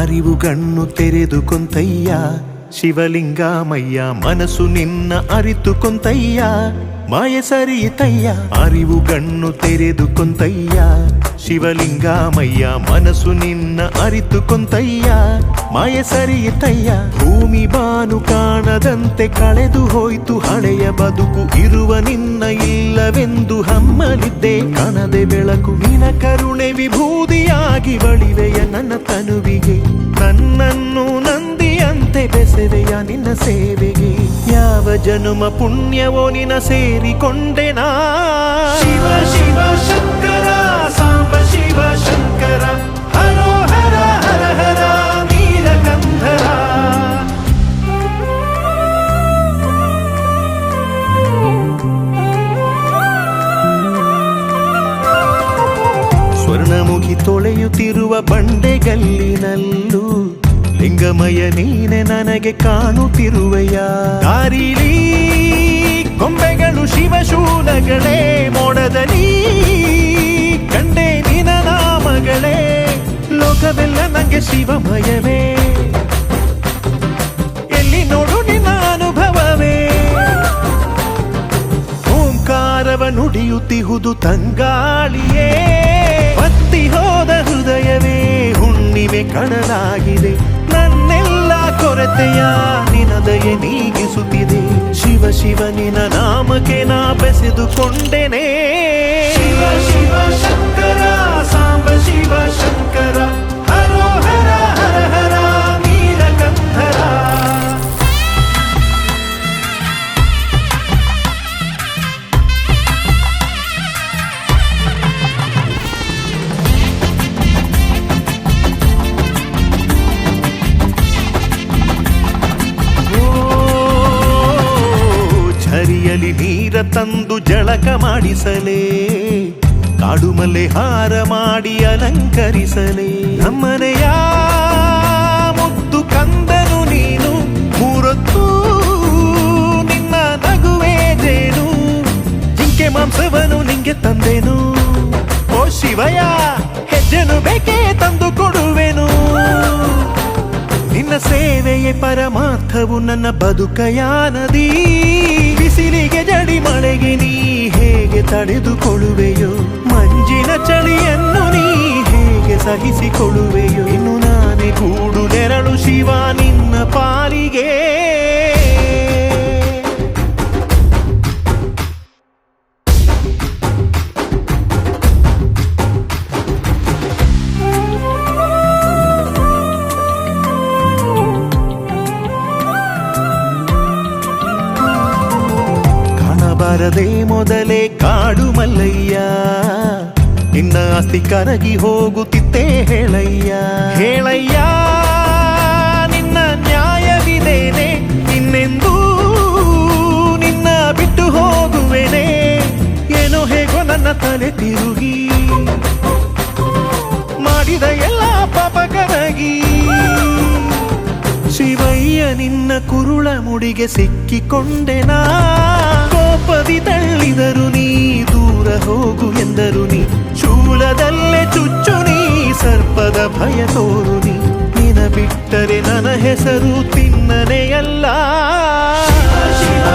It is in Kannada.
ಅರಿವು ಕಣ್ಣು ತೆರೆದು ಕೊಂತಯ್ಯ ಶಿವಲಿಂಗಮಯ್ಯ, ಮನಸ್ಸು ನಿನ್ನ ಅರಿತು ಕೊಂತಯ್ಯ ಮಾಯ ಸರಿಯಿತಯ್ಯ. ಅರಿವು ಕಣ್ಣು ತೆರೆದು ಕೊಂತಯ್ಯ ಶಿವಲಿಂಗಮಯ್ಯ, ಮನಸ್ಸು ನಿನ್ನ ಅರಿತು ಕೊಂತಯ್ಯ ಮಾಯ ಸರಿಯಿತಯ್ಯ. ಭೂಮಿ ಬಾನು ಕಾಣದಂತೆ ಕಳೆದು ಹೋಯ್ತು ಹಳೆಯ ಬದುಕು, ಇರುವ ನಿನ್ನ ಇಲ್ಲವೆಂದು ಹಮ್ಮಲಿದ್ದೆ ಕಾಣದೆ ಬೆಳಕು. ನಿನ ಕರುಣೆ ವಿಭೂದಿಯಾಗಿ ಬಳಿವೆಯ ನನ್ನ ತನುವಿಗೆ, ನನ್ನನ್ನು ನಂದಿಯಂತೆ ಬೆಸೆವೆಯ ನಿನ್ನ ಸೇವೆಗೆ. ಯಾವ ಜನುಮ ಪುಣ್ಯವೋ ನಿನ ಸೇರಿಕೊಂಡೆನಾ. ಶಿವ ಶಿವ ಶಂಕರ ಸಾಂಬ ಶಿವ ಶಂಕರ, ಹರೋ ಹರ ಹರ ಹರ ನೀಲಕಂಧರ. ಸ್ವರ್ಣಮುಖಿ ತೊಳೆಯುತ್ತಿರುವ ಬಂಡೆಗಲ್ಲಿನಲ್ಲೂ ಲಿಂಗಮಯ ನೀನೆ ನನಗೆ ಕಾಣುತ್ತಿರುವೆಯ. ದಾರಿಲಿ ಕೊಂಬೆಗಳು ಶಿವಶೂಲಗಳೇ, ಮೋಡದಲ್ಲಿ ಕಂಡೆ ನಿನ ನಾಮಗಳೇ. ಲೋಕವೆಲ್ಲ ನಂಗೆ ಶಿವಮಯವೇ, ಎಲ್ಲಿ ನೋಡು ನಿನ್ನ ಅನುಭವವೇ. ಓಂಕಾರವ ನುಡಿಯುತ್ತಿಹುದು ತಂಗಾಳಿಯೇ, ಬತ್ತಿ ಹೋದ ಹೃದಯವೇ ಹುಣ್ಣಿಮೆ ಕಣಲಾಗಿದೆ. ನನ್ನೆಲ್ಲ ಕೊರತೆಯ ನಿನದಯೆ ನೀಗಿಸುತ್ತಿದೆ. ಶಿವ ಶಿವ ನಿನ ನಾಮಕ್ಕೆ ನಾ ಬೆಸೆದುಕೊಂಡೆನೆ. ಶಿವ ಶಿವ ಶಂಕರ ಸಾಂಬ ಶಿವ ಶಂಕರ, ಹರೋ ಹರ ಹರ ಹರ ನೀಲಕಂಧರ. ಝರಿಯಲಿ ನೀರ ತಂದು ಜಳಕ ಮಾಡಿಸಲೇ, ಕಾಡು ಮಲ್ಲೆ ಹಾರ ಮಾಡಿ ಅಲಂಕರಿಸಲೇ. ನಮ್ಮನೆಯ ಮುದ್ದು ಕಂದನು ನೀನು, ಮೂರೊತ್ತು ನಿನ್ನ ನಗುವೆ ಜೇನು. ಜಿಂಕೆ ಮಾಂಸವನು ನಿಂಗೆ ತಂದೆನು, ಓ ಶಿವಯ ಹೆಜ್ಜೆನು ಬೇಕೇ ತಂದು ಕೊಡುವೆನು. ನಿನ್ನ ಸೇವೆಯೇ ಪರಮಾರ್ಥವು ನನ್ನ ಬದುಕಯಾನದಿ. ಬಿಸಿಲಿಗೆ ಜಡಿ ಮಳೆಗೆ ನೀ ಹೇಗೆ ತಡೆದುಕೊಳ್ಳುವೆಯೋ, ಮಂಜಿನ ಚಳಿಯನ್ನು ನೀ ಹೇಗೆ ಸಹಿಸಿಕೊಳ್ಳುವೆಯೋ. ಇನ್ನು ನಾನೇ ಗೂಡು ನೆರಳು ಶಿವ ನಿನ್ನ ಪಾಲಿಗೆ. ಬಾರದೆ ಮೊದಲೇ ಕಾಡು ಮಲ್ಲಯ್ಯ, ನಿನ್ನ ಆಸ್ತಿ ಕರಗಿ ಹೋಗುತ್ತಿದ್ದೆ ಹೇಳಯ್ಯ. ಹೇಳಯ್ಯ ನಿನ್ನ ನ್ಯಾಯವಿದೇನೆ, ಇನ್ನೆಂದೂ ನಿನ್ನ ಬಿಟ್ಟು ಹೋಗುವೆನೆ. ಏನೋ ಹೇಗೋ ನನ್ನ ತಲೆ ತಿರುಗಿ ಮಾಡಿದ ಎಲ್ಲ ಪಾಪ ಕರಗಿ. ಶಿವಯ್ಯ ನಿನ್ನ ಕುರುಳ ಮುಡಿಗೆ ಸಿಕ್ಕಿಕೊಂಡೆನಾ. ಕೋಪದಿ ತಳ್ಳಿದರು ನೀ, ದೂರ ಹೋಗು ಎಂದರು ನೀ. ಶೂಲದಲ್ಲೇ ಚುಚ್ಚು ನೀ, ಸರ್ಪದ ಭಯ ತೋರು ನೀ. ನಿನ ಬಿಟ್ಟರೆ ನನ್ನ ಹೆಸರು ತಿನ್ನನೆಯಲ್ಲ. ಶಿವ ಶಿವ